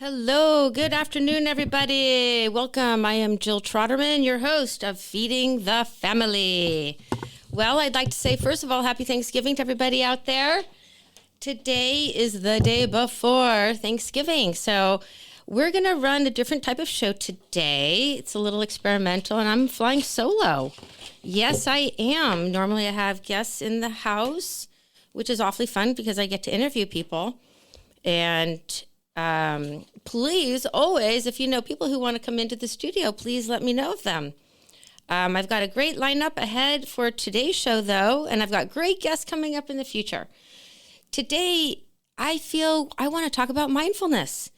Hello, good afternoon, everybody. Welcome. I am Jill Troderman, your host of Feeding the Family. Well, I'd like to say, first of all, happy Thanksgiving to everybody out there. Today is the day before Thanksgiving, so we're going to run a different type of show today. It's a little experimental, and I'm flying solo. Yes, I am. Normally, I have guests in the house, which is awfully fun because I get to interview people. And please, always, if you know people who want to come into the studio, please let me know of them. I've got a great lineup ahead for today's show, though, and I've got great guests coming up in the future. Today, I feel I want to talk about mindfulness.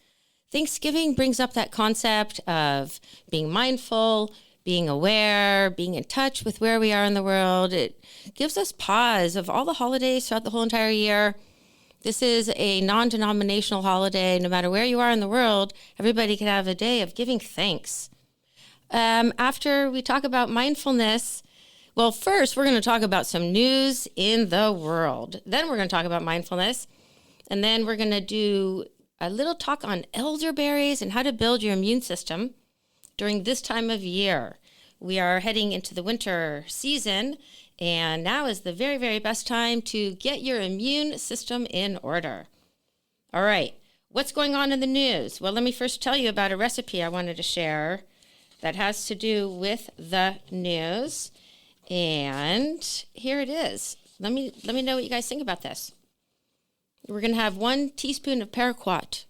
Thanksgiving brings up that concept of being mindful, being aware, being in touch with where we are in the world. It gives us pause of all the holidays throughout the whole entire year. This is a non-denominational holiday. No matter where you are in the world, everybody can have a day of giving thanks. After we talk about mindfulness, well, first we're going to talk about some news in the world. Then we're going to talk about mindfulness. And then we're going to do a little talk on elderberries and how to build your immune system during this time of year. We are heading into the winter season, and now is the very, very best time to get your immune system in order. All right, what's going on in the news? Well, let me first tell you about a recipe I wanted to share that has to do with the news. And here it is. Let me know what you guys think about this. We're going to have 1 teaspoon of paraquat,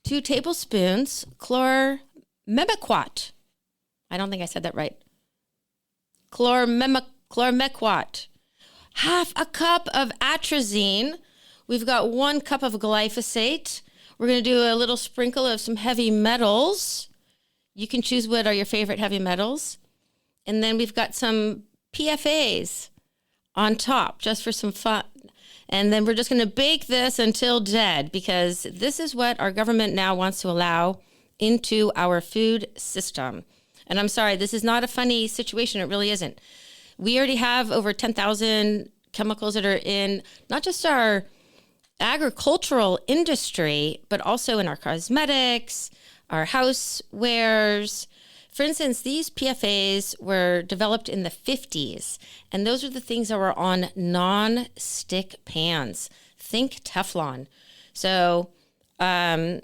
2 tablespoons chlormequat. I don't think I said that right. Chlormequat, half a cup of atrazine. We've got 1 cup of glyphosate. We're going to do a little sprinkle of some heavy metals. You can choose what are your favorite heavy metals. And then we've got some PFAS on top, just for some fun. And then we're just going to bake this until dead, because this is what our government now wants to allow into our food system. And I'm sorry, this is not a funny situation. It really isn't. We already have over 10,000 chemicals that are in not just our agricultural industry, but also in our cosmetics, our housewares. For instance, these PFAs were developed in the 50s, and those are the things that were on non-stick pans. Think Teflon. So our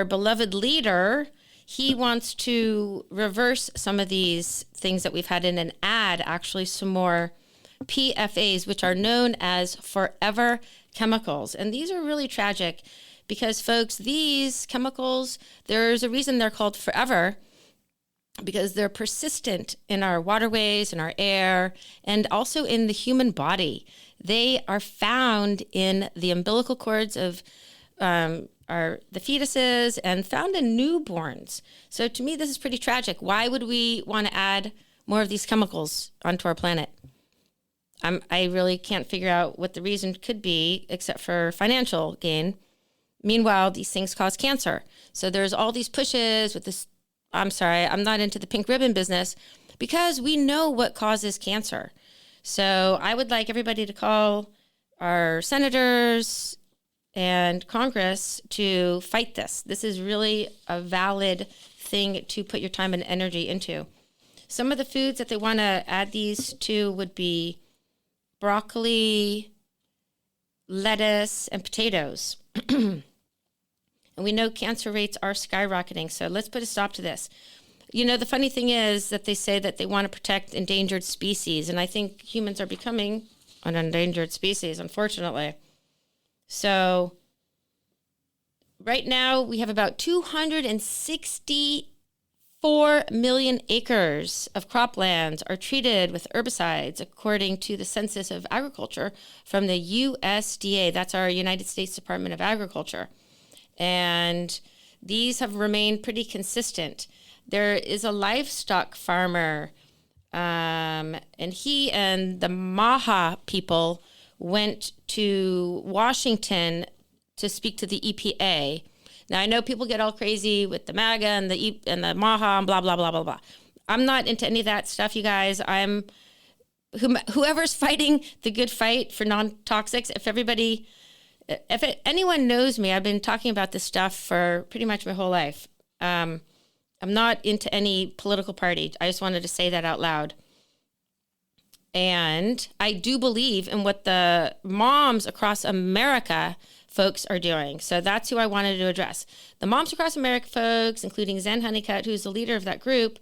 beloved leader, he wants to reverse some of these things that we've had in and add actually some more PFAs, which are known as forever chemicals. And these are really tragic because, folks, these chemicals, there's a reason they're called forever, because they're persistent in our waterways, in our air, and also in the human body. They are found in the umbilical cords of the fetuses and found in newborns. So to me, this is pretty tragic. Why would we want to add more of these chemicals onto our planet? I really can't figure out what the reason could be, except for financial gain. Meanwhile, these things cause cancer. So there's all these pushes with this. I'm sorry, I'm not into the pink ribbon business, because we know what causes cancer. So I would like everybody to call our senators and Congress to fight this. This is really a valid thing to put your time and energy into. Some of the foods that they want to add these to would be broccoli, lettuce, and potatoes. And we know cancer rates are skyrocketing, so let's put a stop to this. You know, the funny thing is that they say that they want to protect endangered species, and I think humans are becoming an endangered species, unfortunately. So right now we have about 264 million acres of croplands are treated with herbicides, according to the Census of Agriculture from the USDA. That's our United States Department of Agriculture. And these have remained pretty consistent. There is a livestock farmer, and he and the Maha people went to Washington to speak to the EPA. Now, I know people get all crazy with the MAGA and the Maha and blah, blah, blah, blah, blah. I'm not into any of that stuff, you guys. Whoever's fighting the good fight for non-toxics, if everybody Anyone knows me, I've been talking about this stuff for pretty much my whole life. I'm not into any political party. I just wanted to say that out loud. And I do believe in what the moms across America folks are doing. So that's who I wanted to address. The Moms Across America folks, including Zen Honeycutt, who's the leader of that group,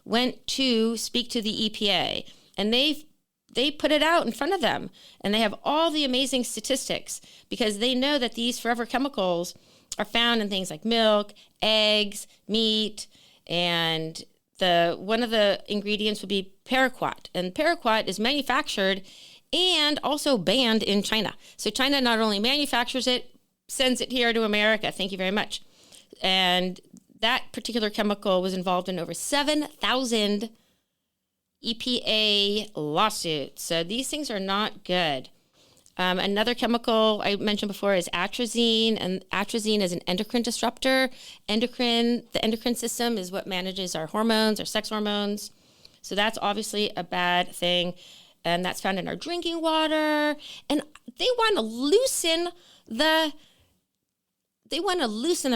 went to speak to the EPA. And they put it out in front of them. And they have all the amazing statistics because they know that these forever chemicals are found in things like milk, eggs, meat, and one of the ingredients would be paraquat. And paraquat is manufactured and also banned in China. So China not only manufactures it, sends it here to America. Thank you very much. And that particular chemical was involved in over 7,000 EPA lawsuits. So these things are not good. Another chemical I mentioned before is atrazine, and atrazine is an endocrine disruptor. The endocrine system is what manages our hormones, our sex hormones. So that's obviously a bad thing, and that's found in our drinking water. And they want to loosen the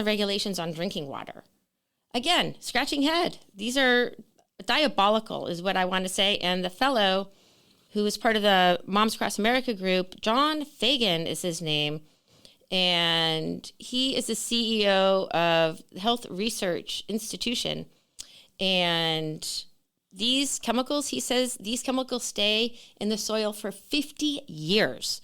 regulations on drinking water. Again, scratching head. These are diabolical, is what I want to say. And the fellow who is part of the Moms Across America group, John Fagan is his name, and he is the CEO of Health Research Institution. And these chemicals, he says, these chemicals stay in the soil for 50 years,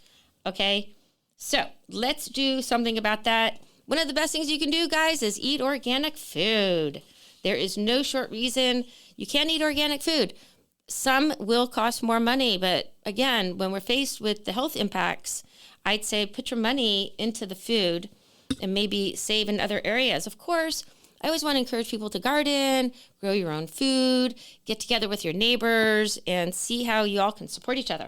okay? So let's do something about that. One of the best things you can do, guys, is eat organic food. There is no short reason you can't eat organic food. Some will cost more money, but again, when we're faced with the health impacts, I'd say put your money into the food and maybe save in other areas. Of course, I always want to encourage people to garden, grow your own food, get together with your neighbors, and see how you all can support each other.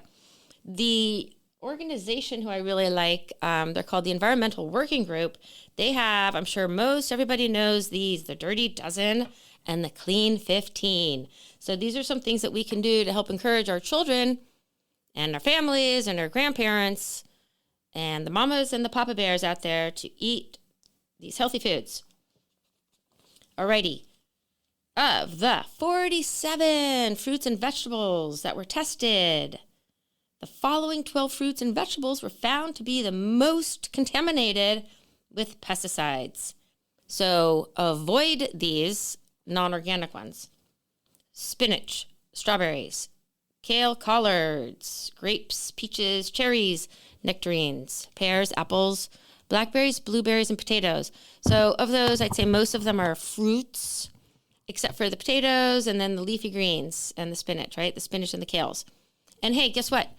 The organization who I really like, they're called the Environmental Working Group. They have, I'm sure everybody knows these, the Dirty Dozen and the Clean 15. So these are some things that we can do to help encourage our children and our families and our grandparents and the mamas and the papa bears out there to eat these healthy foods. Alrighty. Of the 47 fruits and vegetables that were tested, the following 12 fruits and vegetables were found to be the most contaminated with pesticides. So avoid these non-organic ones. Spinach, strawberries, kale collards, grapes, peaches, cherries, nectarines, pears, apples, blackberries, blueberries, and potatoes. So of those, I'd say most of them are fruits, except for the potatoes and then the leafy greens and the spinach, right? The spinach and the kales. And hey, guess what?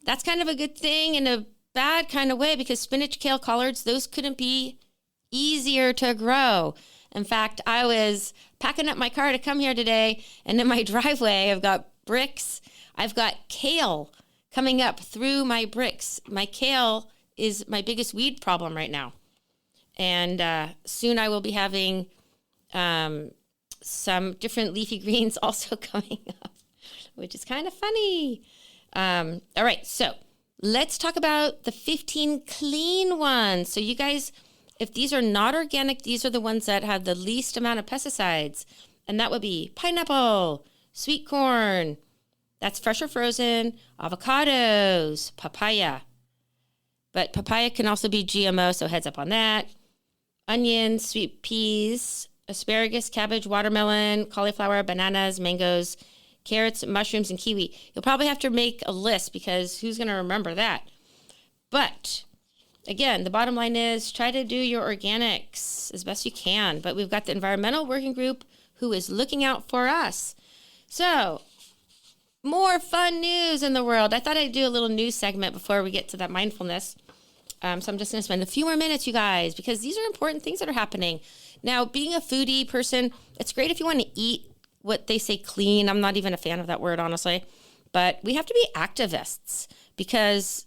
That's kind of a good thing in a bad kind of way because spinach, kale, collards, those couldn't be easier to grow. In fact, I was packing up my car to come here today, and in my driveway, I've got bricks. I've got kale coming up through my bricks. My kale is my biggest weed problem right now. And soon I will be having some different leafy greens also coming up, which is kind of funny. All right, so let's talk about the 15 clean ones. So you guys, if these are not organic, these are the ones that have the least amount of pesticides. And that would be pineapple, sweet corn, that's fresh or frozen, avocados, papaya. But papaya can also be GMO, so heads up on that. Onions, sweet peas, asparagus, cabbage, watermelon, cauliflower, bananas, mangoes, carrots, mushrooms, and kiwi. You'll probably have to make a list because who's going to remember that? But again, the bottom line is try to do your organics as best you can. But we've got the Environmental Working Group who is looking out for us. So more fun news in the world. I thought I'd do a little news segment before we get to that mindfulness. So I'm just going to spend a few more minutes, you guys, because these are important things that are happening. Now, being a foodie person, it's great if you want to eat what they say clean. I'm not even a fan of that word, honestly. But we have to be activists because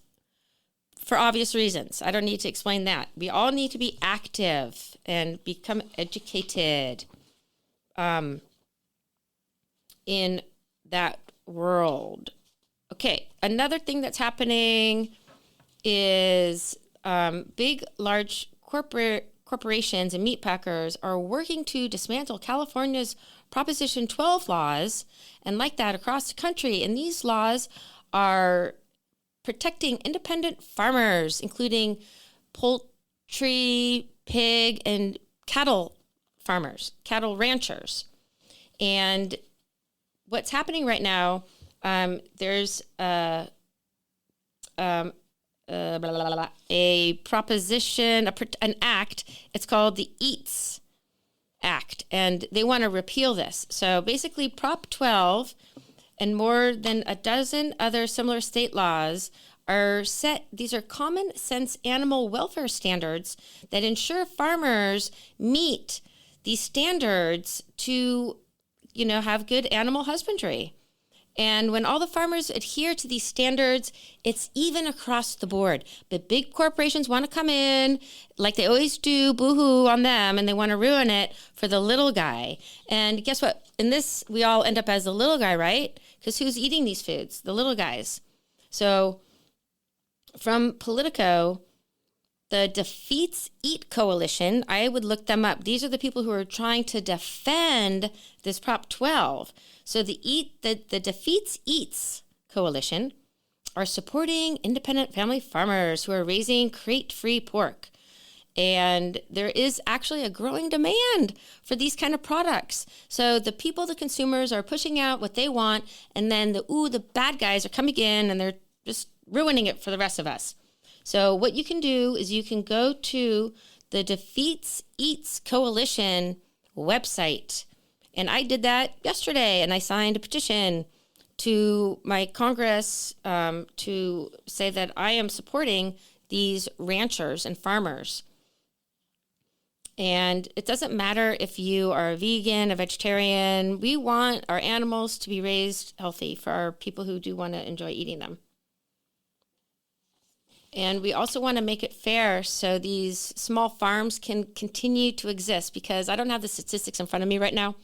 for obvious reasons. I don't need to explain that. We all need to be active and become educated in that world. Okay, another thing that's happening is large corporations and meat packers are working to dismantle California's Proposition 12 laws, and like that across the country. And these laws are protecting independent farmers, including poultry, pig, and cattle farmers, cattle ranchers. And what's happening right now, there's a proposition, an act. It's called the EATS Act, and they want to repeal this. So basically, Prop 12 and more than a dozen other similar state laws are set. These are common sense animal welfare standards that ensure farmers meet these standards to, have good animal husbandry. And when all the farmers adhere to these standards, it's even across the board. But big corporations want to come in, like they always do, boo-hoo on them, and they want to ruin it for the little guy. And guess what? In this, we all end up as the little guy, right? Because who's eating these foods? The little guys. So from Politico, the Defeats Eat Coalition, I would look them up. These are the people who are trying to defend this Prop 12. So the Defeats Eats Coalition are supporting independent family farmers who are raising crate-free pork. And there is actually a growing demand for these kind of products. So the consumers are pushing out what they want, and then the bad guys are coming in and they're just ruining it for the rest of us. So what you can do is you can go to the Defeats Eats Coalition website. And I did that yesterday, and I signed a petition to my Congress to say that I am supporting these ranchers and farmers. And it doesn't matter if you are a vegan, a vegetarian. We want our animals to be raised healthy for our people who do want to enjoy eating them. And we also want to make it fair so these small farms can continue to exist, because I don't have the statistics in front of me right now,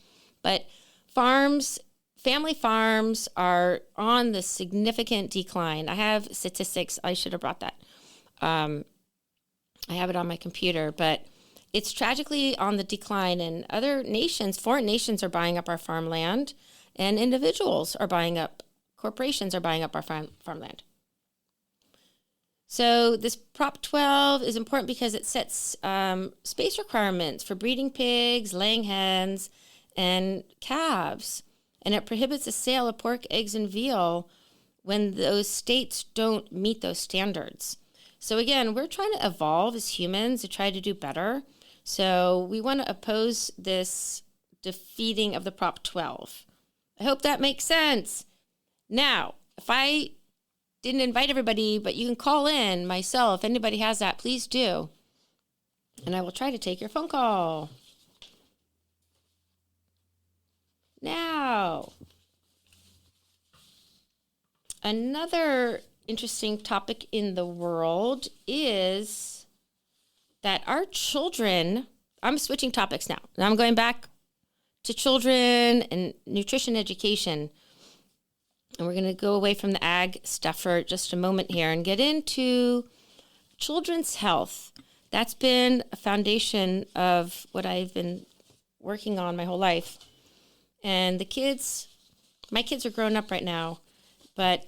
but family farms are on the significant decline. I have statistics. I should have brought that. I have it on my computer, but it's tragically on the decline, and other nations, foreign nations, are buying up our farmland, and individuals are buying up, corporations are buying up our farmland. So this Prop 12 is important because it sets space requirements for breeding pigs, laying hens, and calves. And it prohibits the sale of pork, eggs, and veal when those states don't meet those standards. So again, we're trying to evolve as humans to try to do better. So we want to oppose this defeating of the Prop 12. I hope that makes sense. Now, if I didn't invite everybody, but you can call in myself. If anybody has that, please do. And I will try to take your phone call. Now, another interesting topic in the world is that our children, I'm switching topics now. Now I'm going back to children and nutrition education. And we're going to go away from the ag stuff for just a moment here and get into children's health. That's been a foundation of what I've been working on my whole life. And my kids are grown up right now, but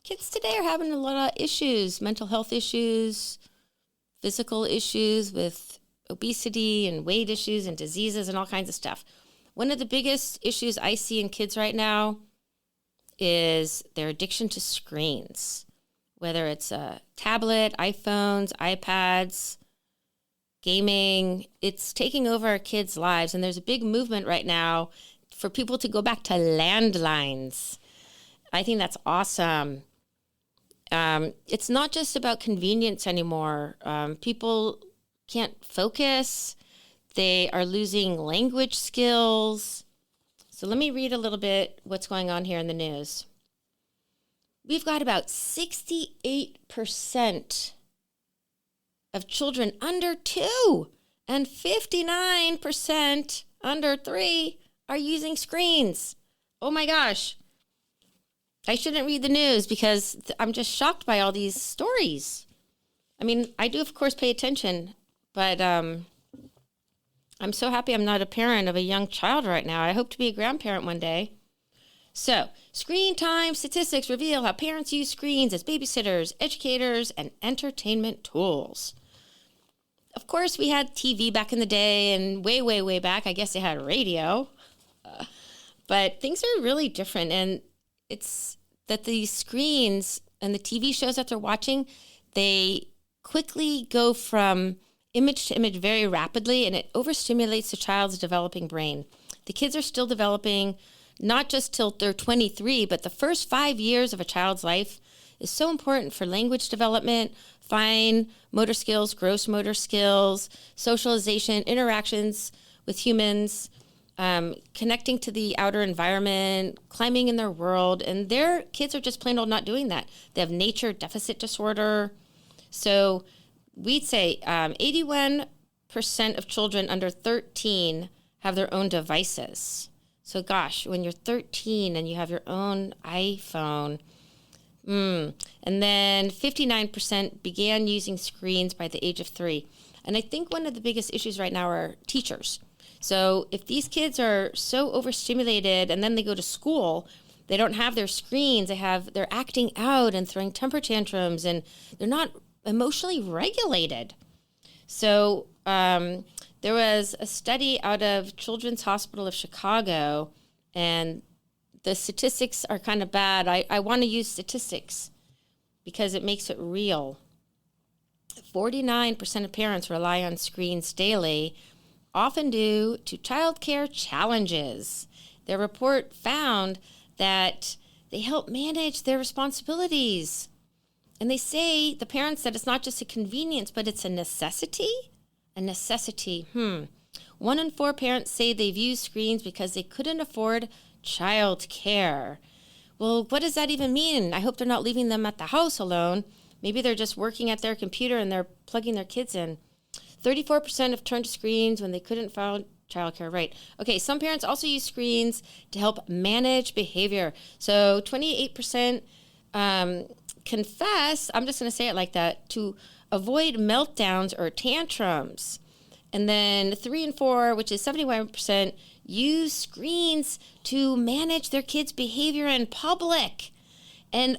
kids today are having a lot of issues, mental health issues, physical issues with obesity and weight issues and diseases and all kinds of stuff. One of the biggest issues I see in kids right now is their addiction to screens, whether it's a tablet, iPhones, iPads, gaming. It's taking over our kids' lives, and there's a big movement right now for people to go back to landlines. I think that's awesome. It's not just about convenience anymore. People can't focus. They are losing language skills. So let me read a little bit what's going on here in the news. We've got about 68% of children under 2 and 59% under 3 are using screens. Oh my gosh. I shouldn't read the news because I'm just shocked by all these stories. I mean, I do, of course, pay attention, but I'm so happy I'm not a parent of a young child right now. I hope to be a grandparent one day. So, screen time statistics reveal how parents use screens as babysitters, educators, and entertainment tools. Of course, we had TV back in the day, and way, way, way back, I guess they had radio. But things are really different, and it's that these screens and the TV shows that they're watching, they quickly go from image to image very rapidly, and it overstimulates the child's developing brain. The kids are still developing, not just till they're 23, but the first 5 years of a child's life is so important for language development, fine motor skills, gross motor skills, socialization, interactions with humans, connecting to the outer environment, climbing in their world, and their kids are just plain old not doing that. They have nature deficit disorder. So we'd say 81% of children under 13 have their own devices. So gosh, when you're 13 and you have your own iPhone, and then 59% began using screens by the age of 3. And I think one of the biggest issues right now are teachers. So if these kids are so overstimulated and then they go to school, they don't have their screens, they're acting out and throwing temper tantrums, and they're not emotionally regulated. So there was a study out of Children's Hospital of Chicago, and the statistics are kind of bad. I want to use statistics because it makes it real. 49% of parents rely on screens daily, often due to childcare challenges. Their report found that they help manage their responsibilities. And they say, the parents, that it's not just a convenience, but it's a necessity. A necessity. 1 in 4 parents say they've used screens because they couldn't afford child care. Well, what does that even mean? I hope they're not leaving them at the house alone. Maybe they're just working at their computer and they're plugging their kids in. 34% have turned to screens when they couldn't find childcare. Right. Okay, some parents also use screens to help manage behavior. So 28% confess, I'm just going to say it like that, to avoid meltdowns or tantrums. And then 3 and 4, which is 71%, use screens to manage their kids' behavior in public. And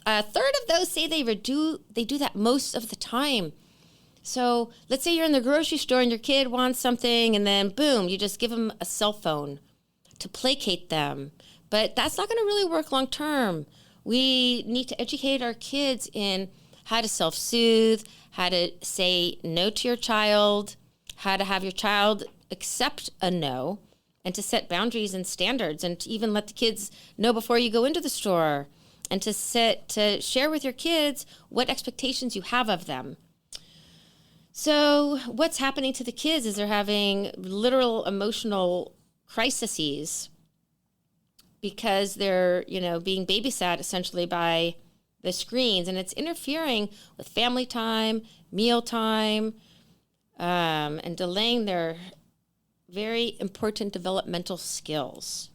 a third of those say they do that most of the time. So let's say you're in the grocery store and your kid wants something, and then boom, you just give them a cell phone to placate them. But that's not going to really work long term. We need to educate our kids in how to self-soothe, how to say no to your child, how to have your child accept a no, and to set boundaries and standards, and to even let the kids know before you go into the store, and to share with your kids what expectations you have of them. So what's happening to the kids is they're having literal emotional crises because they're, being babysat essentially by the screens, and it's interfering with family time, meal time, and delaying their very important developmental skills.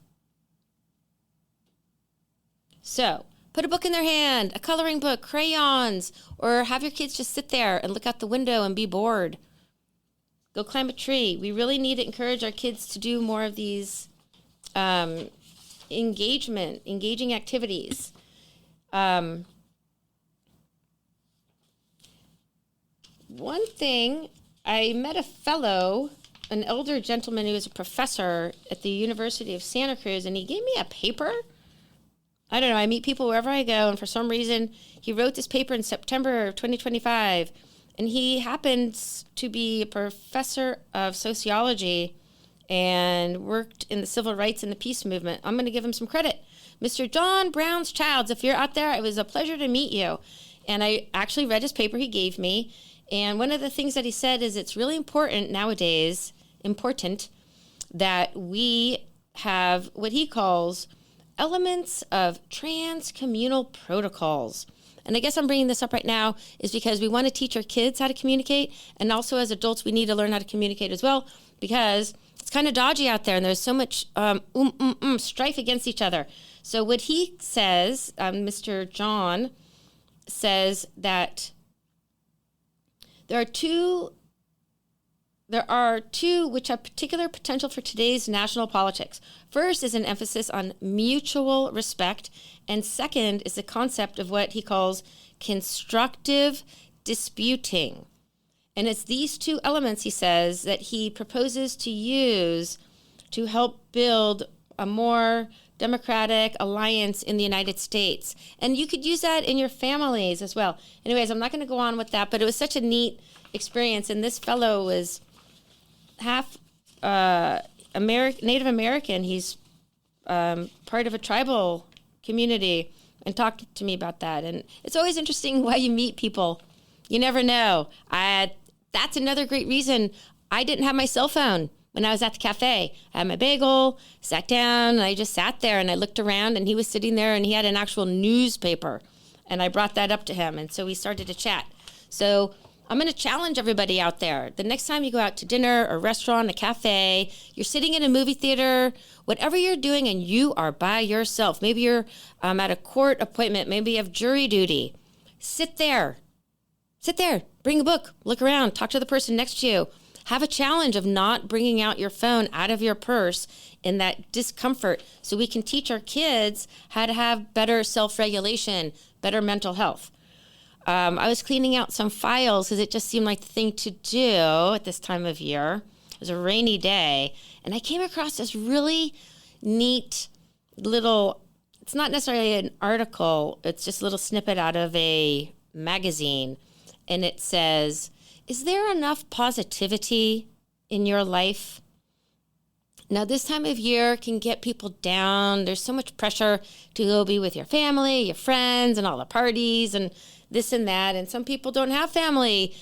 So put a book in their hand, a coloring book, crayons, or have your kids just sit there and look out the window and be bored. Go climb a tree. We really need to encourage our kids to do more of these engaging activities. One thing, I met an elder gentleman who was a professor at the University of Santa Cruz, and he gave me a paper. I don't know, I meet people wherever I go, and for some reason, he wrote this paper in September of 2025, and he happens to be a professor of sociology and worked in the civil rights and the peace movement. I'm going to give him some credit. Mr. John Brown's Childs, if you're out there, it was a pleasure to meet you. And I actually read his paper he gave me, and one of the things that he said is it's really important nowadays, that we have what he calls elements of trans-communal protocols. And I guess I'm bringing this up right now is because we want to teach our kids how to communicate, and also as adults we need to learn how to communicate as well, because it's kind of dodgy out there and there's so much strife against each other. So what he says, Mr. John says that There are two which have particular potential for today's national politics. First is an emphasis on mutual respect, and second is the concept of what he calls constructive disputing. And it's these two elements, he says, that he proposes to use to help build a more democratic alliance in the United States. And you could use that in your families as well. Anyways, I'm not going to go on with that, but it was such a neat experience. And this fellow was half Native American. He's part of a tribal community, and talked to me about that. And it's always interesting why you meet people. You never know. That's another great reason I didn't have my cell phone when I was at the cafe. I had my bagel, sat down, and I just sat there and I looked around, and he was sitting there and he had an actual newspaper, and I brought that up to him, and so we started to chat. So I'm going to challenge everybody out there. The next time you go out to dinner or restaurant, a cafe, you're sitting in a movie theater, whatever you're doing, and you are by yourself. Maybe you're at a court appointment. Maybe you have jury duty. Sit there. Bring a book. Look around. Talk to the person next to you. Have a challenge of not bringing out your phone out of your purse in that discomfort, so we can teach our kids how to have better self-regulation, better mental health. I was cleaning out some files because it just seemed like the thing to do at this time of year. It was a rainy day, and I came across this really neat little, it's not necessarily an article, it's just a little snippet out of a magazine, and it says, "Is there enough positivity in your life?" Now, this time of year can get people down. There's so much pressure to go be with your family, your friends, and all the parties, and this and that. And some people don't have family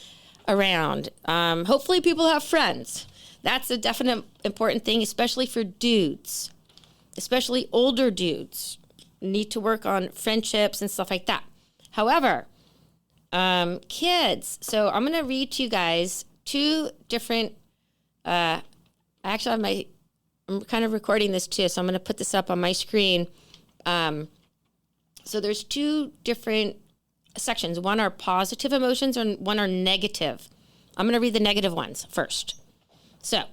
around. Hopefully people have friends. That's a definite important thing, especially for dudes, especially older dudes. Need to work on friendships and stuff like that. However, kids. So I'm going to read to you guys two different, I'm kind of recording this too, so I'm going to put this up on my screen. So there's two different sections. One are positive emotions and one are negative. I'm going to read the negative ones first. So,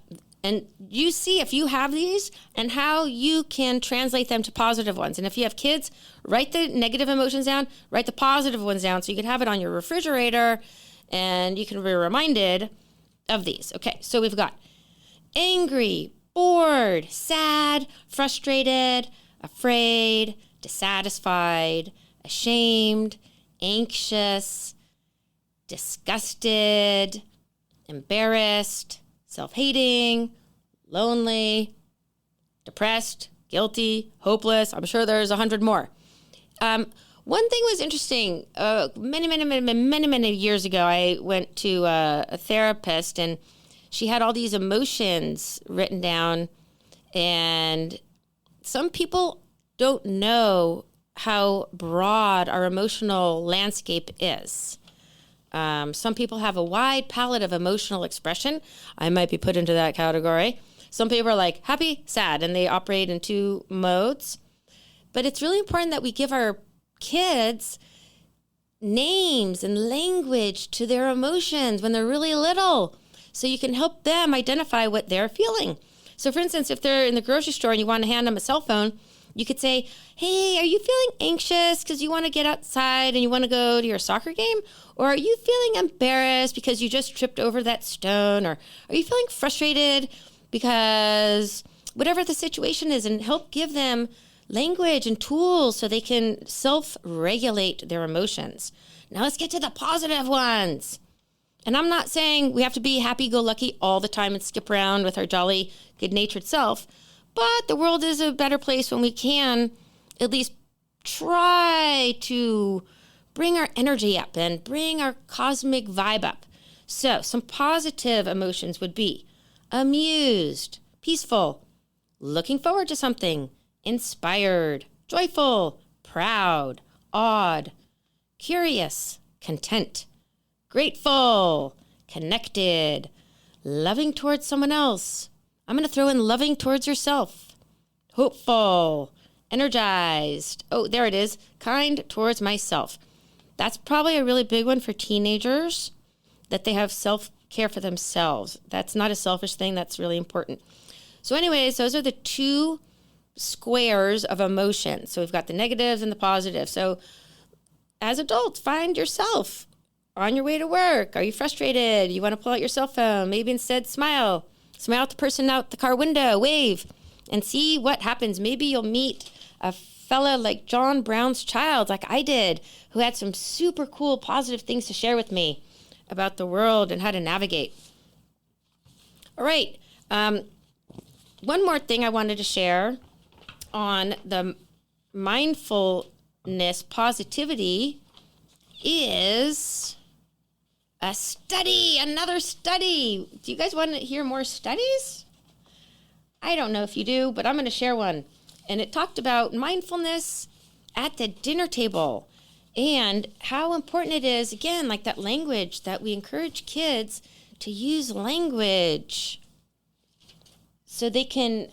and you see if you have these and how you can translate them to positive ones. And if you have kids, write the negative emotions down, write the positive ones down so you can have it on your refrigerator and you can be reminded of these. Okay, so we've got angry, bored, sad, frustrated, afraid, dissatisfied, ashamed, anxious, disgusted, embarrassed, self-hating, lonely, depressed, guilty, hopeless. I'm sure there's 100 more. One thing was interesting. Many years ago, I went to a therapist, and she had all these emotions written down, and some people don't know how broad our emotional landscape is. Some people have a wide palette of emotional expression. I might be put into that category. Some people are like happy, sad, and they operate in two modes. But it's really important that we give our kids names and language to their emotions when they're really little, so you can help them identify what they're feeling. So for instance, if they're in the grocery store and you want to hand them a cell phone, you could say, "Hey, are you feeling anxious because you want to get outside and you want to go to your soccer game? Or are you feeling embarrassed because you just tripped over that stone? Or are you feeling frustrated because whatever the situation is?" And help give them language and tools so they can self-regulate their emotions. Now let's get to the positive ones. And I'm not saying we have to be happy-go-lucky all the time and skip around with our jolly, good-natured self, but the world is a better place when we can at least try to bring our energy up and bring our cosmic vibe up. So some positive emotions would be amused, peaceful, looking forward to something, inspired, joyful, proud, awed, curious, content, grateful, connected, loving towards someone else. I'm going to throw in loving towards yourself, hopeful, energized. Oh, there it is. Kind towards myself. That's probably a really big one for teenagers. that they have self-care for themselves. That's not a selfish thing. That's really important. So anyways, those are the two squares of emotion. So we've got the negatives and the positives. So as adults, find yourself on your way to work. Are you frustrated? You want to pull out your cell phone? Maybe instead smile. Smile at the person out the car window. Wave and see what happens. Maybe you'll meet a fella like John Brown's child, like I did, who had some super cool positive things to share with me about the world and how to navigate. All right. One more thing I wanted to share on the mindfulness positivity is a study, another study. Do you guys want to hear more studies? I don't know if you do, but I'm going to share one. And it talked about mindfulness at the dinner table and how important it is, again, like that language, that we encourage kids to use language so they can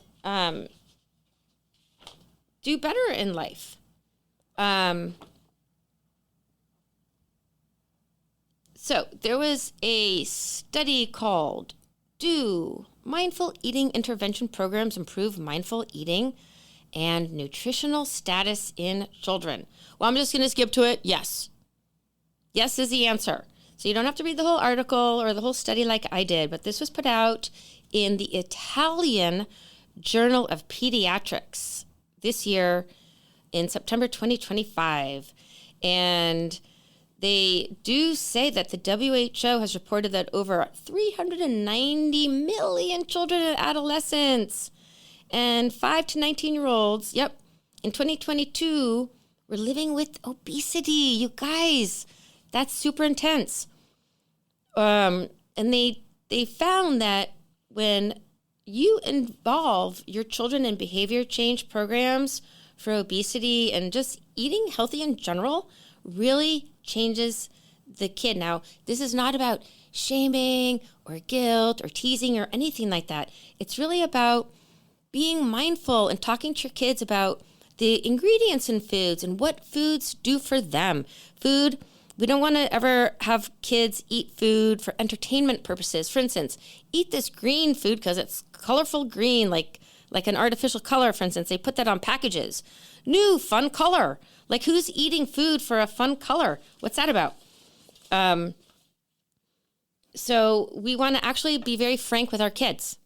do better in life. So there was a study called Do Mindful Eating Intervention Programs Improve Mindful Eating and Nutritional Status in Children? Well, I'm just going to skip to it. Yes. Yes is the answer. So you don't have to read the whole article or the whole study like I did, but this was put out in the Italian Journal of Pediatrics this year in September 2025. And they do say that the WHO has reported that over 390 million children and adolescents and 5 to 19-year-olds, in 2022, were living with obesity. You guys, that's super intense. And they found that when you involve your children in behavior change programs for obesity and just eating healthy in general, really changes the kid. Now, this is not about shaming or guilt or teasing or anything like that. It's really about being mindful and talking to your kids about the ingredients in foods and what foods do for them. Food, we don't want to ever have kids eat food for entertainment purposes. For instance, eat this green food because it's colorful green, like an artificial color, for instance. They put that on packages. New, fun color. Like, who's eating food for a fun color? What's that about? So we want to actually be very frank with our kids.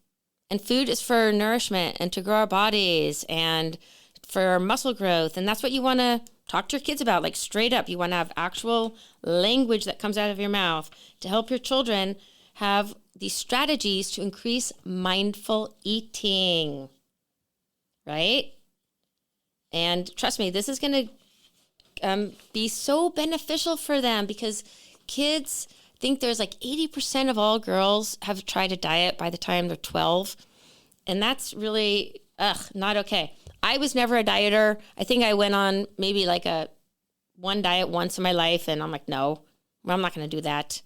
And food is for nourishment and to grow our bodies and for muscle growth. And that's what you want to talk to your kids about, like straight up. You want to have actual language that comes out of your mouth to help your children have these strategies to increase mindful eating, right? And trust me, this is going to be so beneficial for them because kids think there's like 80% of all girls have tried a diet by the time they're 12. And that's really, not okay. I was never a dieter. I think I went on maybe like one diet once in my life. And I'm like, no, I'm not going to do that.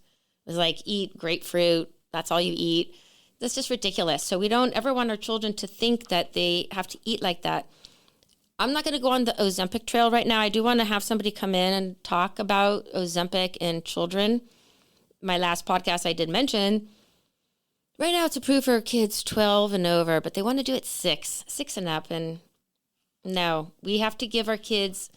It was like, eat grapefruit. That's all you eat. That's just ridiculous. So we don't ever want our children to think that they have to eat like that. I'm not going to go on the Ozempic trail right now. I do want to have somebody come in and talk about Ozempic in children. My last podcast I did mention, right now it's approved for kids 12 and over, but they want to do it 6 and up. And no, we have to give our kids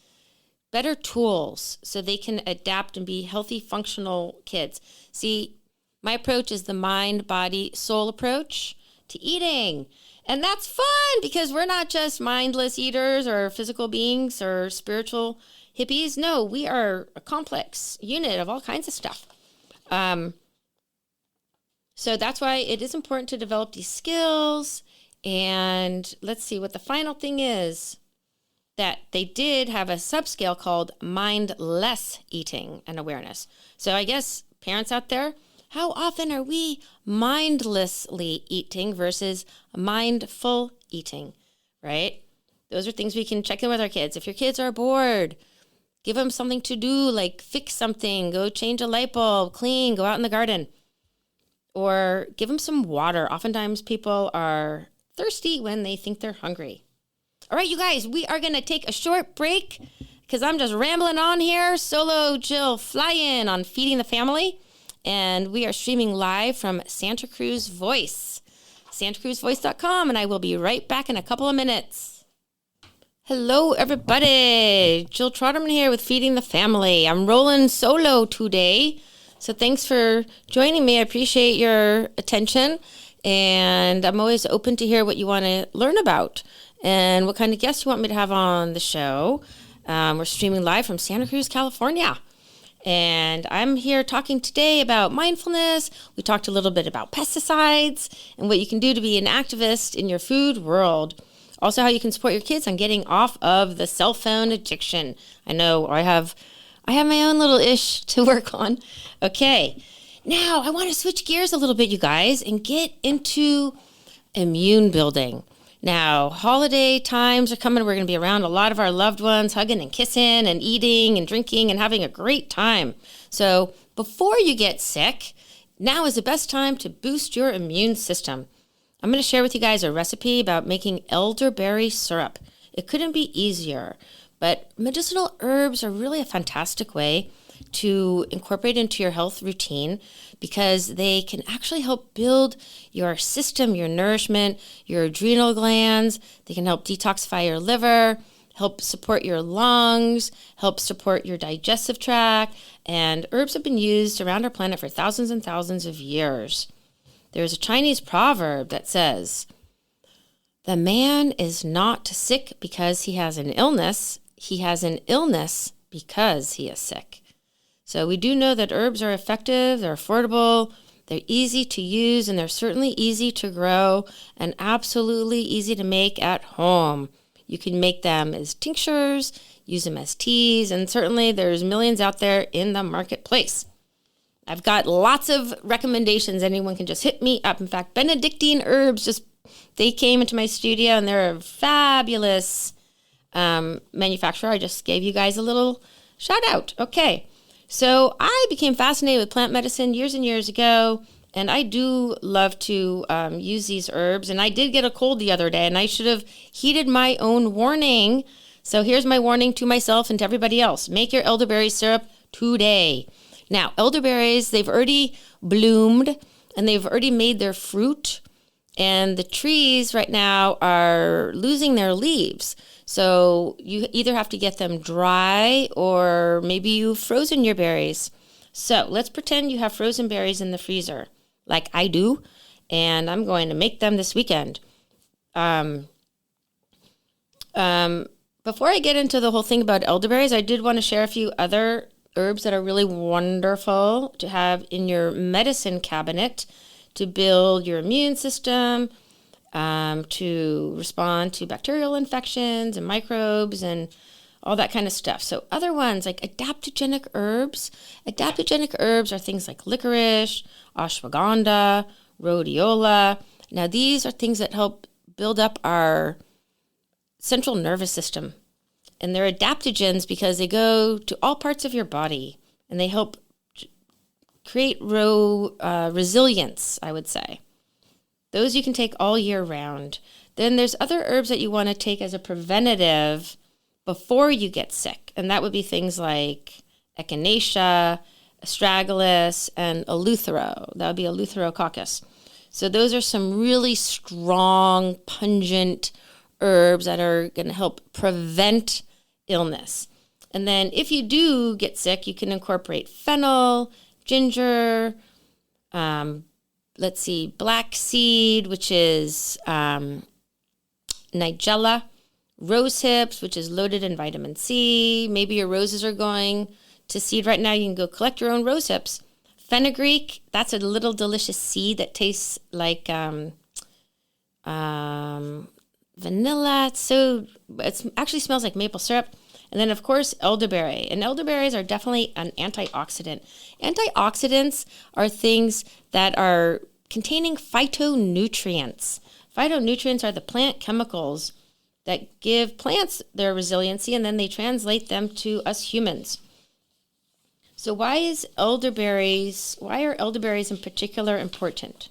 better tools so they can adapt and be healthy, functional kids. See, my approach is the mind, body, soul approach to eating. And that's fun because we're not just mindless eaters or physical beings or spiritual hippies. No, we are a complex unit of all kinds of stuff. So that's why it is important to develop these skills. And let's see what the final thing is, that they did have a subscale called mindless eating and awareness. So I guess parents out there, how often are we mindlessly eating versus mindful eating, right? Those are things we can check in with our kids. If your kids are bored, give them something to do, like fix something, go change a light bulb, clean, go out in the garden, or give them some water. Oftentimes people are thirsty when they think they're hungry. All right, you guys, we are going to take a short break because I'm just rambling on here. Solo Jill fly in on feeding the family. And we are streaming live from Santa Cruz Voice, santacruzvoice.com, and I will be right back in a couple of minutes. Hello, everybody. Jill Troderman here with Feeding the Family. I'm rolling solo today, so thanks for joining me. I appreciate your attention, and I'm always open to hear what you want to learn about and what kind of guests you want me to have on the show. We're streaming live from Santa Cruz, California. And I'm here talking today about mindfulness. We talked a little bit about pesticides and what you can do to be an activist in your food world. Also, how you can support your kids on getting off of the cell phone addiction. I know I have my own little ish to work on. Okay, now I want to switch gears a little bit, you guys, and get into immune building. Now, holiday times are coming. We're going to be around a lot of our loved ones, hugging and kissing and eating and drinking and having a great time. So before you get sick, now is the best time to boost your immune system. I'm going to share with you guys a recipe about making elderberry syrup. It couldn't be easier, but medicinal herbs are really a fantastic way to incorporate into your health routine because they can actually help build your system, your nourishment, your adrenal glands. They can help detoxify your liver, help support your lungs, help support your digestive tract, and herbs have been used around our planet for thousands and thousands of years. There's a Chinese proverb that says, "The man is not sick because he has an illness. He has an illness because he is sick." So we do know that herbs are effective, they're affordable, they're easy to use, and they're certainly easy to grow and absolutely easy to make at home. You can make them as tinctures, use them as teas, and certainly there's millions out there in the marketplace. I've got lots of recommendations. Anyone can just hit me up. In fact, Benedictine Herbs, they came into my studio, and they're a fabulous manufacturer. I just gave you guys a little shout out. Okay. So I became fascinated with plant medicine years and years ago, and I do love to use these herbs. And I did get a cold the other day, and I should have heeded my own warning. So here's my warning to myself and to everybody else. Make your elderberry syrup today. Now, elderberries, they've already bloomed, and they've already made their fruit, and the trees right now are losing their leaves. So you either have to get them dry or maybe you've frozen your berries. So let's pretend you have frozen berries in the freezer like I do, and I'm going to make them this weekend. Before I get into the whole thing about elderberries, I did want to share a few other herbs that are really wonderful to have in your medicine cabinet to build your immune system, to respond to bacterial infections and microbes and all that kind of stuff. So other ones like adaptogenic herbs. Adaptogenic herbs are things like licorice, ashwagandha, rhodiola. Now these are things that help build up our central nervous system. And they're adaptogens because they go to all parts of your body and they help create resilience, I would say. Those you can take all year round. Then there's other herbs that you want to take as a preventative before you get sick. And that would be things like echinacea, astragalus, and eleuthero. That would be eleutherococcus. So those are some really strong, pungent herbs that are going to help prevent illness. And then if you do get sick, you can incorporate fennel, ginger, black seed, which is nigella, rose hips, which is loaded in vitamin C. Maybe your roses are going to seed right now. You can go collect your own rose hips. Fenugreek, that's a little delicious seed that tastes like vanilla. It actually smells like maple syrup. And then, of course, elderberry. And elderberries are definitely an antioxidant. Antioxidants are things that are containing phytonutrients. Phytonutrients are the plant chemicals that give plants their resiliency, and then they translate them to us humans. So why are elderberries in particular important?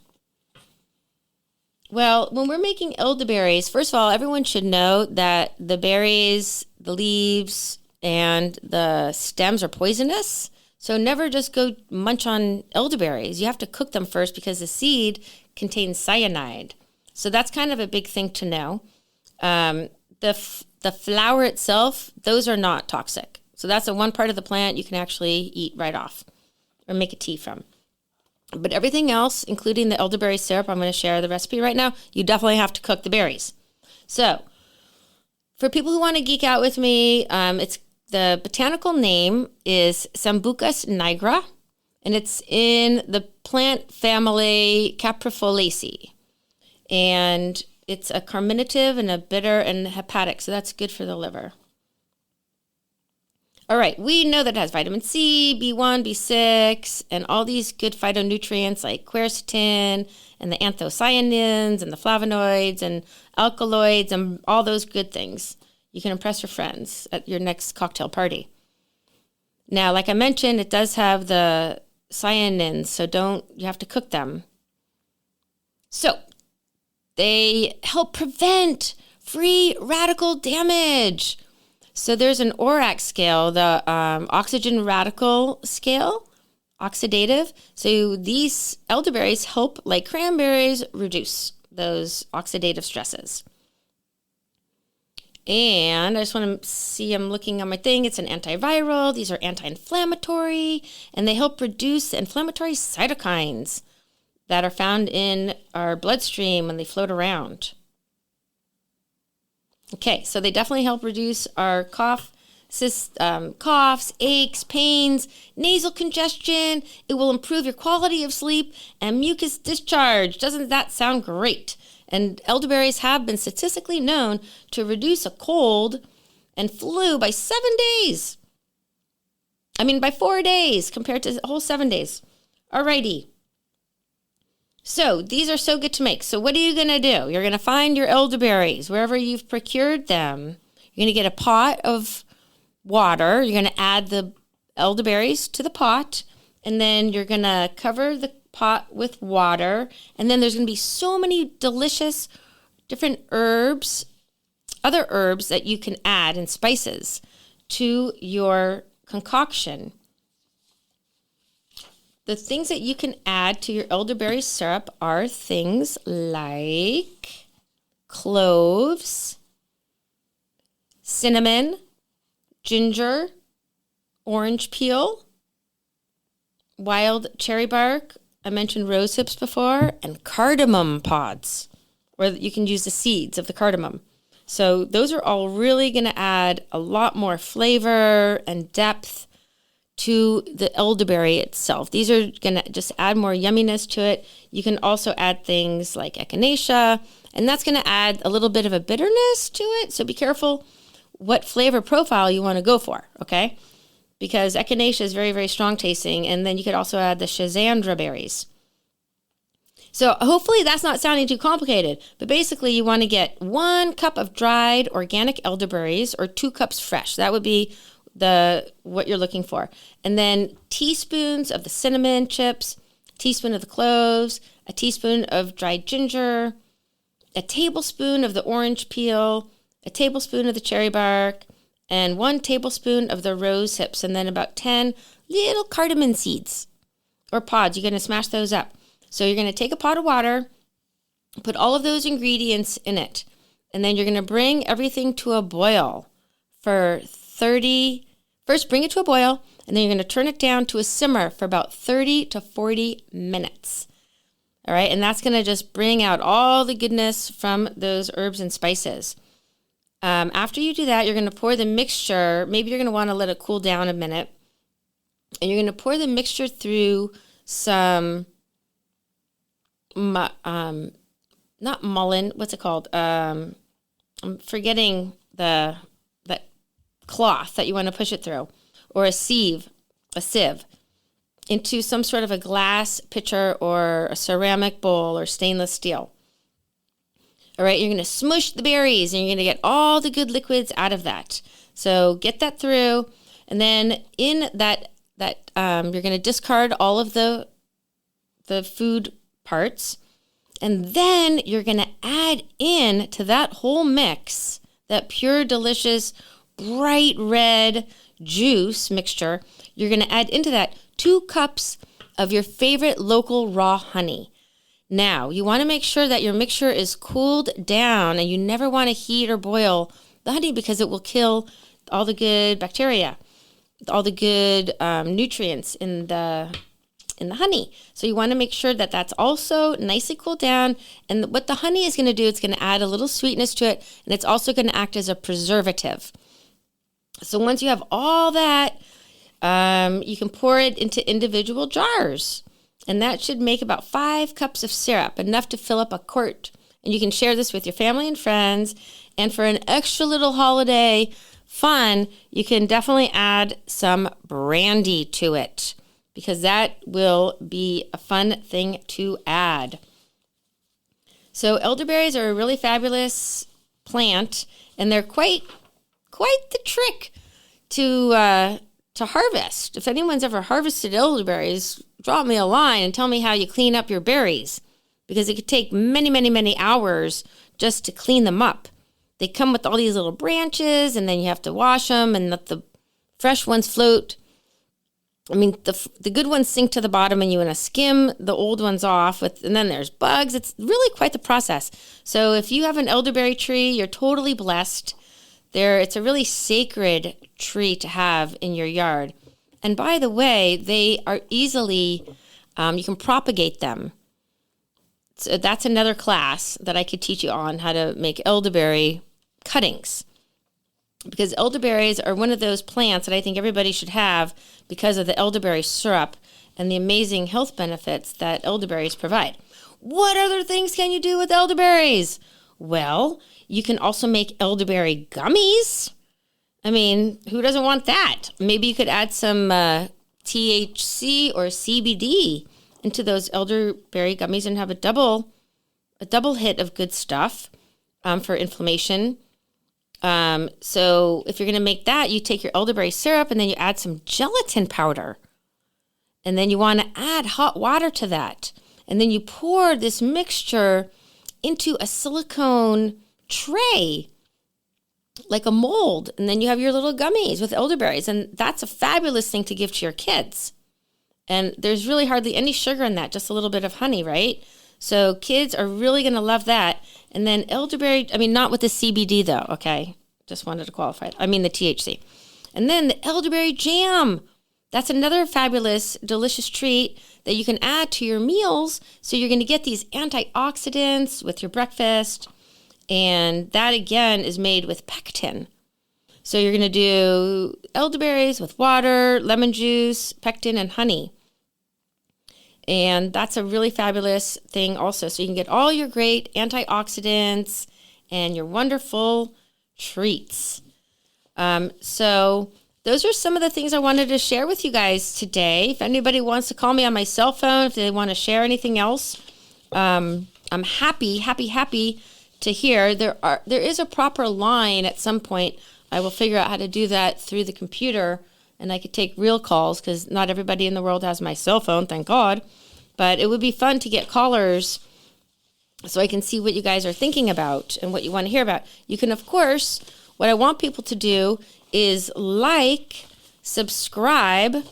Well, when we're making elderberries, first of all, everyone should know that the berries, the leaves, and the stems are poisonous. So never just go munch on elderberries. You have to cook them first because the seed contains cyanide. So that's kind of a big thing to know. The flower itself, those are not toxic. So that's the one part of the plant you can actually eat right off or make a tea from. But everything else, including the elderberry syrup, I'm going to share the recipe right now. You definitely have to cook the berries. So for people who want to geek out with me, it's the botanical name is Sambucus nigra, and it's in the plant family Caprifolaceae. And it's a carminative and a bitter and hepatic, so that's good for the liver. All right, we know that it has vitamin C, B1, B6, and all these good phytonutrients like quercetin and the anthocyanins and the flavonoids and alkaloids and all those good things. You can impress your friends at your next cocktail party. Now, like I mentioned, it does have the cyanins, so you have to cook them. So they help prevent free radical damage. So there's an ORAC scale, the oxygen radical scale, oxidative. So these elderberries help, like cranberries, reduce those oxidative stresses. And I just want to see, I'm looking on my thing, it's an antiviral, these are anti-inflammatory, and they help reduce the inflammatory cytokines that are found in our bloodstream when they float around. Okay, so they definitely help reduce our coughs, aches, pains, nasal congestion. It will improve your quality of sleep and mucus discharge. Doesn't that sound great? And elderberries have been statistically known to reduce a cold and flu by 7 days. By 4 days compared to the whole 7 days. Alrighty. So these are so good to make. So what are you going to do? You're going to find your elderberries wherever you've procured them. You're going to get a pot of water. You're going to add the elderberries to the pot. And then you're going to cover the pot with water. And then there's going to be so many delicious different herbs, other herbs that you can add and spices to your concoction. The things that you can add to your elderberry syrup are things like cloves, cinnamon, ginger, orange peel, wild cherry bark, I mentioned rose hips before, and cardamom pods, or you can use the seeds of the cardamom. So those are all really going to add a lot more flavor and depth to the elderberry itself. These are going to just add more yumminess to it. You can also add things like echinacea, and that's going to add a little bit of a bitterness to it. So be careful what flavor profile you want to go for, okay? Because echinacea is very, very strong tasting, and then you could also add the schizandra berries. So hopefully that's not sounding too complicated, but basically you want to get 1 cup of dried organic elderberries or 2 cups fresh. That would be what you're looking for. And then teaspoons of the cinnamon chips, teaspoon of the cloves, a teaspoon of dried ginger, a tablespoon of the orange peel, a tablespoon of the cherry bark, and 1 tablespoon of the rose hips, and then about 10 little cardamom seeds or pods. You're going to smash those up. So you're going to take a pot of water, put all of those ingredients in it, and then you're going to bring everything to a boil for First, bring it to a boil, and then you're going to turn it down to a simmer for about 30 to 40 minutes. All right, and that's going to just bring out all the goodness from those herbs and spices. After you do that, you're going to pour the mixture. Maybe you're going to want to let it cool down a minute. And you're going to pour the mixture through some, not mullein, what's it called? I'm forgetting that cloth that you want to push it through, or a sieve, into some sort of a glass pitcher or a ceramic bowl or stainless steel. All right, you're going to smush the berries and you're going to get all the good liquids out of that. So get that through, and then in that you're going to discard all of the food parts, and then you're going to add in to that whole mix that pure, delicious, bright red, juice mixture, you're going to add into that 2 cups of your favorite local raw honey. Now, you want to make sure that your mixture is cooled down, and you never want to heat or boil the honey because it will kill all the good bacteria, all the good nutrients in the honey. So you want to make sure that that's also nicely cooled down. And what the honey is going to do, it's going to add a little sweetness to it, and it's also going to act as a preservative. So once you have all that, you can pour it into individual jars. And that should make about 5 cups of syrup, enough to fill up a quart. And you can share this with your family and friends. And for an extra little holiday fun, you can definitely add some brandy to it, because that will be a fun thing to add. So elderberries are a really fabulous plant, and they're quite the trick to harvest. If anyone's ever harvested elderberries, drop me a line and tell me how you clean up your berries, because it could take many, many, many hours just to clean them up. They come with all these little branches, and then you have to wash them and let the fresh ones float. I mean, the good ones sink to the bottom, and you want to skim the old ones off, and then there's bugs. It's really quite the process. So if you have an elderberry tree, you're totally blessed. It's a really sacred tree to have in your yard. And by the way, they are easily, you can propagate them. So that's another class that I could teach you on, how to make elderberry cuttings. Because elderberries are one of those plants that I think everybody should have because of the elderberry syrup and the amazing health benefits that elderberries provide. What other things can you do with elderberries? Well, you can also make elderberry gummies. I mean, who doesn't want that? Maybe you could add some THC or CBD into those elderberry gummies and have a double hit of good stuff for inflammation. So if you're going to make that, you take your elderberry syrup and then you add some gelatin powder. And then you want to add hot water to that. And then you pour this mixture into a silicone tray, like a mold. And then you have your little gummies with elderberries. And that's a fabulous thing to give to your kids. And there's really hardly any sugar in that, just a little bit of honey, right? So kids are really going to love that. And then elderberry, I mean, not with the CBD though, okay? Just wanted to qualify it. I mean the THC. And then the elderberry jam. That's another fabulous, delicious treat that you can add to your meals. So you're going to get these antioxidants with your breakfast. And that, again, is made with pectin. So you're going to do elderberries with water, lemon juice, pectin, and honey. And that's a really fabulous thing also. So you can get all your great antioxidants and your wonderful treats. So those are some of the things I wanted to share with you guys today. If anybody wants to call me on my cell phone, if they want to share anything else, I'm happy to hear. There is a proper line at some point. I will figure out how to do that through the computer, and I could take real calls because not everybody in the world has my cell phone, thank God. But it would be fun to get callers so I can see what you guys are thinking about and what you want to hear about. You can, of course, what I want people to do is like, subscribe,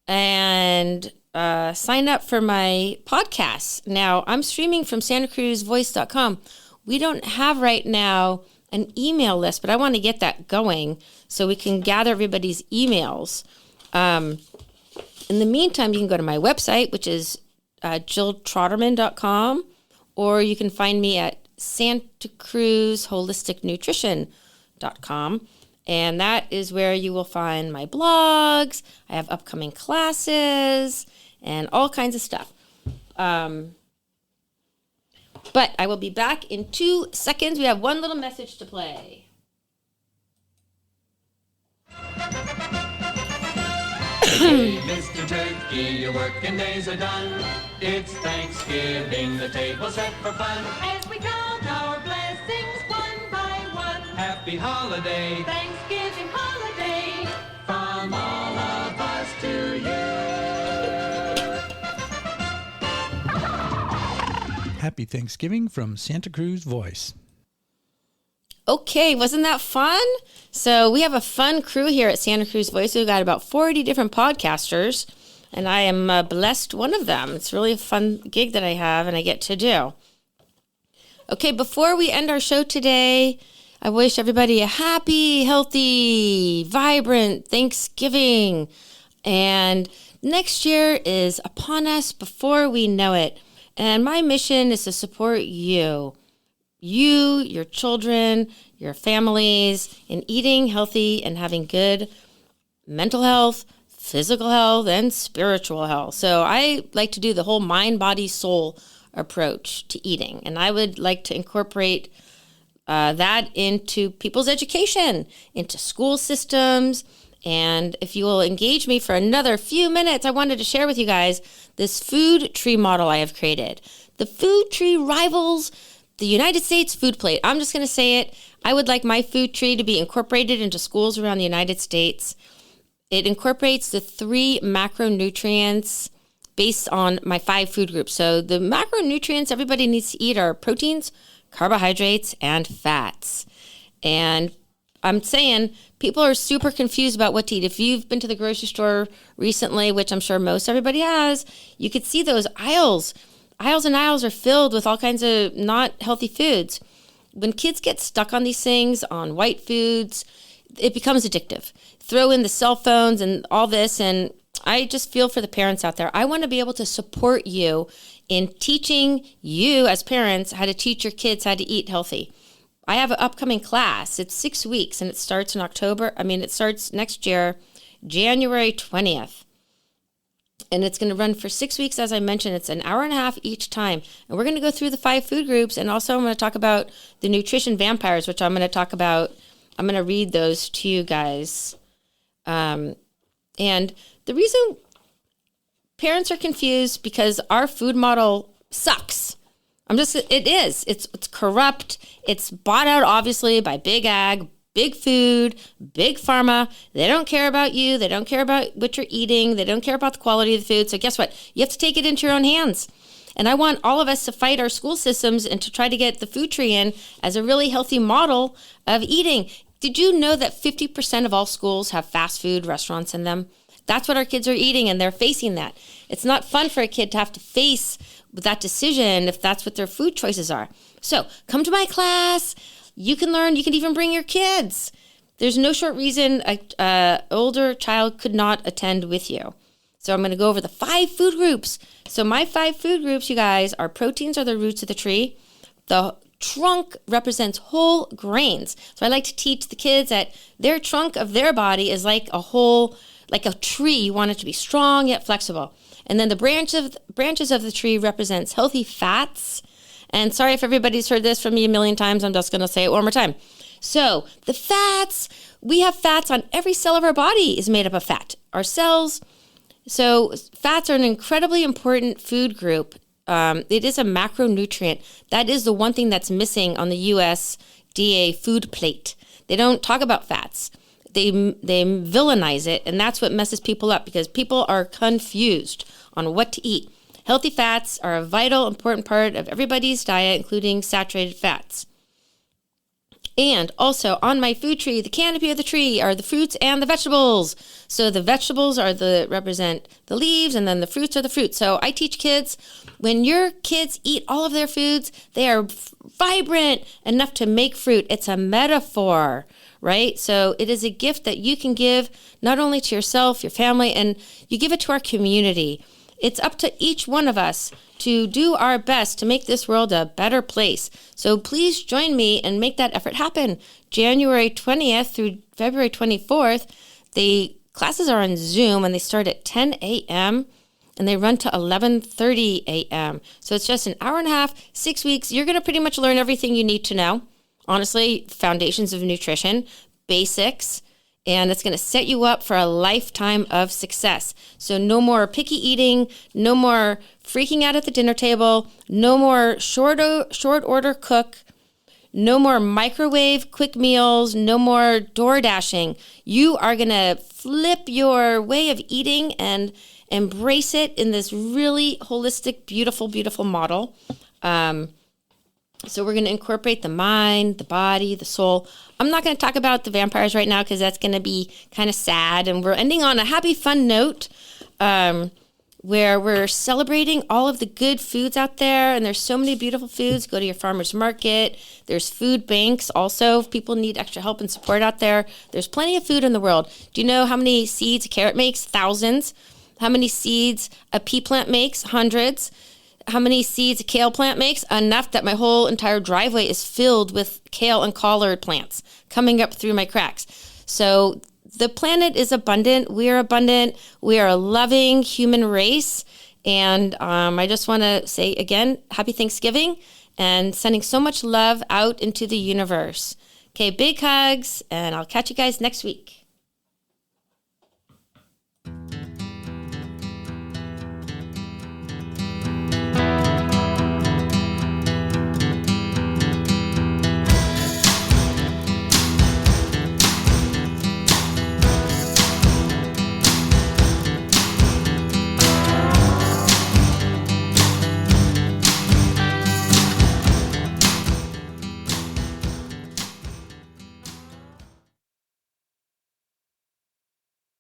and sign up for my podcasts. Now, I'm streaming from santacruzvoice.com. We don't have right now an email list, but I want to get that going so we can gather everybody's emails. In the meantime, you can go to my website, which is jilltroderman.com, or you can find me at santacruzholisticnutrition.com. And that is where you will find my blogs. I have upcoming classes and all kinds of stuff. But I will be back in 2 seconds. We have one little message to play. Hey, Mr. Turkey, your working days are done. It's Thanksgiving, the table set for fun. As we count our blessings one by one. Happy holiday, Thanksgiving holiday. from all of us to you. Happy Thanksgiving from Santa Cruz Voice. Okay, wasn't that fun? So we have a fun crew here at Santa Cruz Voice. We've got about 40 different podcasters, and I am blessed one of them. It's really a fun gig that I have and I get to do. Okay, before we end our show today, I wish everybody a happy, healthy, vibrant Thanksgiving. And next year is upon us before we know it. And my mission is to support you, your children, your families in eating healthy and having good mental health, physical health, and spiritual health. So I like to do the whole mind, body, soul approach to eating. And I would like to incorporate that into people's education, into school systems. And if you will engage me for another few minutes, I wanted to share with you guys this food tree model I have created. The food tree rivals the United States food plate. I'm just going to say it. I would like my food tree to be incorporated into schools around the United States. It incorporates the 3 macronutrients based on my 5 food groups. So the macronutrients everybody needs to eat are proteins, carbohydrates, and fats. And I'm saying people are super confused about what to eat. If you've been to the grocery store recently, which I'm sure most everybody has, you could see those aisles. Aisles and aisles are filled with all kinds of not healthy foods. When kids get stuck on these things, on white foods, it becomes addictive. Throw in the cell phones and all this, and I just feel for the parents out there. I want to be able to support you in teaching you as parents how to teach your kids how to eat healthy. I have an upcoming class. It's 6 weeks, and it starts in it starts next year, January 20th. And it's going to run for 6 weeks. As I mentioned, it's an hour and a half each time. And we're going to go through the 5 food groups. And also I'm going to talk about the nutrition vampires, which I'm going to talk about. I'm going to read those to you guys. And the reason parents are confused because our food model sucks. It is. It's corrupt. It's bought out, obviously, by big ag, big food, big pharma. They don't care about you. They don't care about what you're eating. They don't care about the quality of the food. So guess what? You have to take it into your own hands. And I want all of us to fight our school systems and to try to get the food tree in as a really healthy model of eating. Did you know that 50% of all schools have fast food restaurants in them? That's what our kids are eating, and they're facing that. It's not fun for a kid to have to face that decision if that's what their food choices are. So come to my class. You can learn. You can even bring your kids. There's no short reason an older child could not attend with you. So I'm going to go over the 5 food groups. So my 5 food groups, you guys, are proteins are the roots of the tree. The trunk represents whole grains. So I like to teach the kids that their trunk of their body is like a tree. You want it to be strong yet flexible. And then the branches of the tree represents healthy fats. And sorry if everybody's heard this from me a million times. I'm just going to say it one more time. So the fats, we have fats on every cell of our body is made up of fat. Our cells. So fats are an incredibly important food group. It is a macronutrient. That is the one thing that's missing on the USDA food plate. They don't talk about fats. They villainize it, and that's what messes people up because people are confused on what to eat. Healthy fats are a vital, important part of everybody's diet, including saturated fats. And also on my food tree, the canopy of the tree are the fruits and the vegetables. So the vegetables represent the leaves, and then the fruits are the fruits. So I teach kids, when your kids eat all of their foods, they are vibrant enough to make fruit. It's a metaphor, right? So it is a gift that you can give not only to yourself, your family, and you give it to our community. It's up to each one of us to do our best to make this world a better place. So please join me and make that effort happen. January 20th through February 24th, the classes are on Zoom and they start at 10 a.m. and they run to 11:30 a.m. So it's just an hour and a half, 6 weeks. You're going to pretty much learn everything you need to know. Honestly, foundations of nutrition, basics, and it's going to set you up for a lifetime of success. So no more picky eating, no more freaking out at the dinner table, no more short order cook, no more microwave quick meals, no more door dashing. You are going to flip your way of eating and embrace it in this really holistic, beautiful, beautiful model. So we're going to incorporate the mind, the body, the soul. I'm not going to talk about the vampires right now because that's going to be kind of sad. And we're ending on a happy, fun note where we're celebrating all of the good foods out there. And there's so many beautiful foods. Go to your farmer's market. There's food banks also. If people need extra help and support out there, there's plenty of food in the world. Do you know how many seeds a carrot makes? Thousands. How many seeds a pea plant makes? Hundreds. How many seeds a kale plant makes? Enough that my whole entire driveway is filled with kale and collard plants coming up through my cracks. So the planet is abundant. We are abundant. We are a loving human race. And I just want to say again, happy Thanksgiving and sending so much love out into the universe. Okay, big hugs, and I'll catch you guys next week.